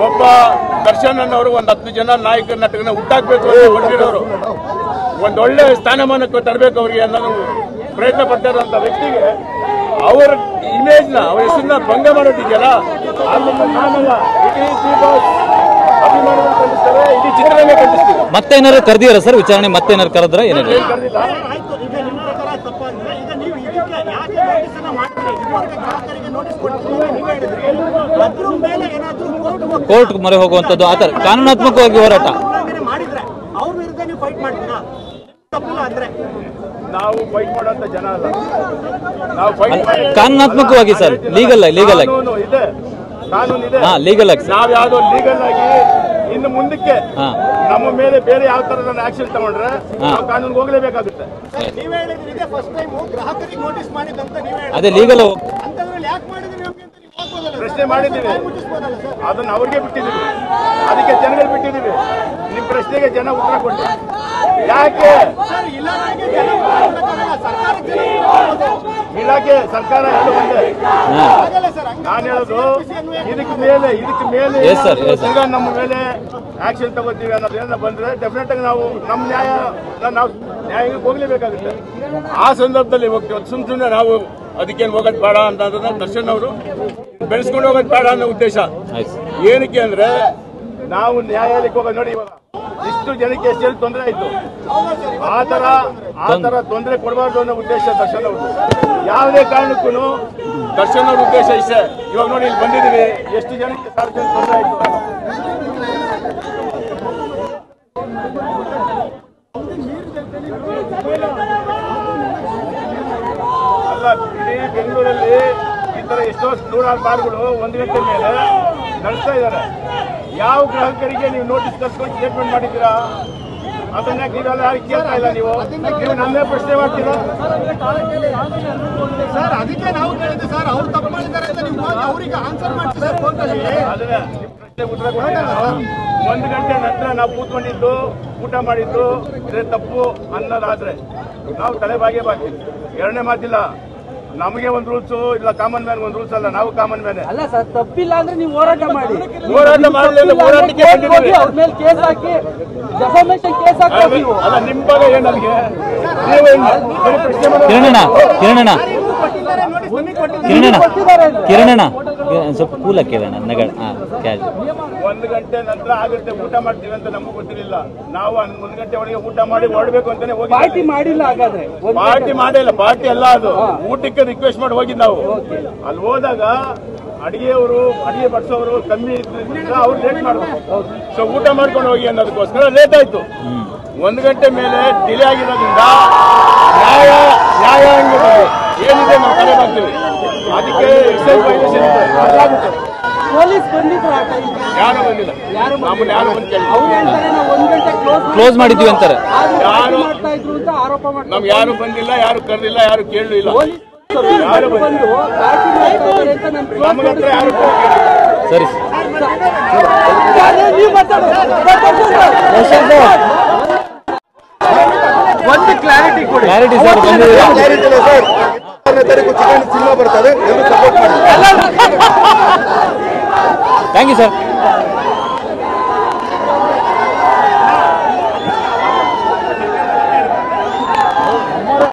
ಒಬ್ಬ ದರ್ಶನ್ ಅನ್ನೋರು ಒಂದು 10 ಜನ ನಾಯಕ ನಟಕನ ಹುಟ್ಟಾಕ್ಬೇಕು ಅಂತ ಹೊರಟಿರೋರು, ಒಂದೊಳ್ಳೆ ಸ್ಥಾನಮಾನಕ್ಕೆ ತರಬೇಕು ಅವರಿಗೆ ಅನ್ನೋ ಪ್ರಯತ್ನ ಪಟ್ಟಿರುವಂತ ವ್ಯಕ್ತಿಗೆ ಅವರ ಇಮೇಜ್ನ, ಅವರ ಹೆಸರನ್ನ ಭಂಗ ಮಾಡೋದಿದೆಯಲ್ಲ, ನಾನಲ್ಲ ಇಡೀ ಅಭಿಮಾನಿಗಳು ಖಂಡಿಸ್ತಾರೆ, ಇಡೀ ಚಿತ್ರರಂಗ ಖಂಡಿಸ್ತೀವಿ. ಮತ್ತೇನಾದ್ರು ಕರೆದಿರ ಸರ್ ವಿಚಾರಣೆ? ಮತ್ತೇನಾದ್ರು ಕರೆದ್ರ? ಏನಾದ್ರು ಕರೆದಿಲ್ಲ. ಕೋರ್ಟ್ ಮೊರೆ ಹೋಗುವಂತದ್ದು ಆತರ ಕಾನೂನಾತ್ಮಕವಾಗಿ ಹೋರಾಟ ನಾವು ಫೈಟ್ ಮಾಡೋಂತ ಜನ ಅಲ್ಲ, ನಾವು ಫೈಟ್ ಕಾನೂನಾತ್ಮಕವಾಗಿ ಸರ್, ಲೀಗಲ್ ಇದೆ, ಕಾನೂನು ಇದೆ, ಲೀಗಲ್ ಆಗಿ ನಾವ್ ಯಾವ್ದೋ ಲೀಗಲ್ ಆಗಿ ಇನ್ನು ಮುಂದಕ್ಕೆ ನಮ್ಮ ಮೇಲೆ ಬೇರೆ ಯಾವ ತರದ ಆಕ್ಷನ್ ತಗೊಂಡ್ರೆ ನಾವು ಕಾನೂನಿಗೆ ಹೋಗ್ಲೇಬೇಕಾಗುತ್ತೆ. ಅದೇ ಲೀಗಲ್ ಪ್ರಶ್ನೆ ಮಾಡಿದ್ದೀವಿ, ಅದನ್ನ ಅವ್ರಿಗೆ ಬಿಟ್ಟಿದ್ದೀವಿ, ಅದಕ್ಕೆ ಜನಗಳು ಬಿಟ್ಟಿದ್ದೀವಿ. ನಿಮ್ ಪ್ರಶ್ನೆಗೆ ಜನ ಉತ್ತರ ಕೊಟ್ಟು ಯಾಕೆ ಇಲಾಖೆ ಸರ್ಕಾರ ಎಲ್ಲ ಒಂದೇ. ನಾನು ಹೇಳೋದು ಇದಕ್ಕೆ ಮೇಲೆ ಈಗ ನಮ್ಮ ಮೇಲೆ ಆಕ್ಷನ್ ತಗೋತೀವಿ ಅನ್ನೋದೇನ ಬಂದ್ರೆ ಡೆಫಿನೆಟ್ ಆಗಿ ನಾವು ನಮ್ಮ ನಾವು ನ್ಯಾಯಕ್ಕೆ ಹೋಗ್ಲೇಬೇಕಾಗುತ್ತೆ. ಆ ಸಂದರ್ಭದಲ್ಲಿ ಹೋಗ್ತೀವಿ, ಸುಮ್ಮನೆ ನಾವು ಅದಕ್ಕೇನು ಹೋಗೋದು ಬೇಡ ಅಂತಂದ್ರೆ ದರ್ಶನ್ ಅವರು ಬೆಳೆಸ್ಕೊಂಡು ಹೋಗೋದು ಬೇಡ ಅನ್ನೋ ಉದ್ದೇಶ. ಏನಕ್ಕೆ ಅಂದ್ರೆ ನಾವು ನ್ಯಾಯಾಲಯಕ್ಕೆ ಹೋಗೋದು ನೋಡಿ, ಇವಾಗ ಇಷ್ಟು ಜನಕ್ಕೆ ಎಷ್ಟು ತೊಂದರೆ ಆಯ್ತು, ಆ ತರ ತೊಂದರೆ ಕೊಡಬಾರ್ದು ಅನ್ನೋ ಉದ್ದೇಶ ದರ್ಶನ್ ಅವರು. ಯಾವುದೇ ಕಾರಣಕ್ಕೂ ದರ್ಶನ್ ಅವ್ರ ಉದ್ದೇಶ ಇಷ್ಟೇ. ಇವಾಗ ನೋಡಿ ಇಲ್ಲಿ ಬಂದಿದ್ದೀವಿ, ಎಷ್ಟು ಜನಕ್ಕೆ ಸಾರ್ವಜನಿಕ ತೊಂದರೆ ಆಯ್ತು. ಅಲ್ಲ, ಇಡೀ ಬೆಂಗಳೂರಲ್ಲಿ ಈ ತರ ಎಷ್ಟೋ ನೂರಾರು ಬಾರ್ಗಳು 1 ಗಂಟೆ ಮೇಲೆ ನಡೆಸ್ತಾ ಇದ್ದಾರೆ. ಯಾವ ಗ್ರಾಹಕರಿಗೆ ನೀವು ನೋಟಿಸ್ ಕಳ್ಸ್ಕೊಂಡು ಸ್ಟೇಟ್ಮೆಂಟ್ ಮಾಡಿದ್ದೀರಾ? ಅದನ್ನ ನೀವೆಲ್ಲ ಯಾರು ಕೇಳ್ತಾ ಇಲ್ಲ. ನೀವು ನನ್ನೇ ಪ್ರಶ್ನೆ ಮಾಡ್ತೀರಾ ಸರ್? ಅದಕ್ಕೆ ನಾವು ಕೇಳಿದ್ದೆ ಸರ್, ಅವ್ರು ತಪ್ಪು ಮಾಡಿದ್ದಾರೆ ಅಂತ ನೀವು ಅವರಿಗೆ ಆನ್ಸರ್ ಮಾಡ್ತೀವಿ ಸರ್ ಫೋನಲ್ಲಿ. ಅದೇ ನಿಮ್ಮ ಪ್ರಶ್ನೆ ಉತ್ತರ ಕೊಟ್ಟಿಲ್ಲ. 1 ಗಂಟೆ ನಂತರ ನಾವು ಕೂತ್ಕೊಂಡಿದ್ದು ಊಟ ಮಾಡಿದ್ದು ಇದೇ ತಪ್ಪು ಅನ್ನೋದಾದ್ರೆ ನಾವು ತಲೆಬಾಗೇ ಬಾಕಿ. ಎರಡನೇ ಮಾತಿಲ್ಲ, ನಮಗೆ ಒಂದು ರೂಲ್ಸ್ ಇಲ್ಲ, ಕಾಮನ್ ಮ್ಯಾನ್ ಒಂದು ರೂಲ್ಸ್ ಅಲ್ಲ, ನಾವು ಕಾಮನ್ ಮ್ಯಾನ್ ಅಲ್ಲ ಸರ್. ತಪ್ಪಿಲ್ಲ ಅಂದ್ರೆ ನೀವು ಹೋರಾಟ ಮಾಡಿ. ಹೋರಾಟ ಮಾಡಲಿಲ್ಲ, ಹೋರಾಟಕ್ಕೆ ಅವ್ರ ಮೇಲೆ ಕೇಸ್ ಹಾಕಿ ಡೆಫಾಮೇಷನ್ ಕೇಸ್ ಹಾಕಿ. ಅಲ್ಲ, ನಿಮ್ಮ ಬಗ್ಗೆ ಏನು ನನಗೆ ಕಿರಣಣ್ಣ ಸ್ವಲ್ಪ ಕೂಲ್ ಹಾಕಿದ ನಗಡ. 1 ಗಂಟೆ ನಂತರ ಆಗುತ್ತೆ ಊಟ ಮಾಡ್ತೀವಿ ಅಂತ ನಮಗೂ ಗೊತ್ತಿರಲಿಲ್ಲ. ನಾವು 1 ಗಂಟೆ ಒಳಗೆ ಊಟ ಮಾಡಿ ಹೊರಡ್ಬೇಕು ಅಂತಾನೆ ಹೋಗಿ. ಪಾರ್ಟಿ ಮಾಡಿಲ್ಲ ಹಾಗಾದ್ರೆ? ಪಾರ್ಟಿ ಮಾಡಿಲ್ಲ, ಪಾರ್ಟಿ ಅಲ್ಲ ಅದು, ಊಟಕ್ಕೆ ರಿಕ್ವೆಸ್ಟ್ ಮಾಡಿ ಹೋಗಿದ್ದು ನಾವು. ಅಲ್ಲಿ ಹೋದಾಗ ಅಡಿಗೆ ಬಡಿಸೋರು ಕಮ್ಮಿ ಇದ್ರಿಂದ ಅವ್ರು ಲೇಟ್ ಮಾಡ್ಬೇಕು. ಸೊ ಊಟ ಮಾಡ್ಕೊಂಡು ಹೋಗಿ ಅನ್ನೋದಕ್ಕೋಸ್ಕರ ಲೇಟ್ ಆಯ್ತು. 1 ಗಂಟೆ ಮೇಲೆ ಡಿಲೇ ಆಗಿರೋದ್ರಿಂದ ನ್ಯಾಯಾಂಗದಲ್ಲಿ ಏನಿದೆ ನಾವು ತಲೆ ಮಾಡ್ತೀವಿ. ಅದಕ್ಕೆ ಎಕ್ಸೈಸ್ ವೈಲೇಷನ್ ಅದಾಗುತ್ತೆ. ಪೊಲೀಸ್ ಬಂದಿದ್ರು, ಯಾರು ಬಂದಿಲ್ಲ, ನಮ್ಮನ್ನ ಯಾರು ಬಂದು ಕೇಳಿ ಕ್ಲೋಸ್ ಮಾಡಿದ್ವಿ ಅಂತಾರೆ. ಯಾರು ಆರೋಪ ಮಾಡ್ತಾರೆ. ನಮ್ಗೆ ಯಾರು ಬಂದಿಲ್ಲ, ಯಾರು ಕರೆದಿಲ್ಲ, ಯಾರು ಕೇಳಲಿಲ್ಲ. ಯಾರು ಬಂದು ನಮ್ಮ ಹತ್ರ ಯಾರು ಸರಿ ಒಂದು ಕ್ಲಾರಿಟಿ ಕೊಡಿ. ಕ್ಲಾರಿಟಿ ಸರ್ ಸಿನಿಮಾ ಬರ್ತದೆ, ಸಪೋರ್ಟ್ ಮಾಡಿ. Thank you sir.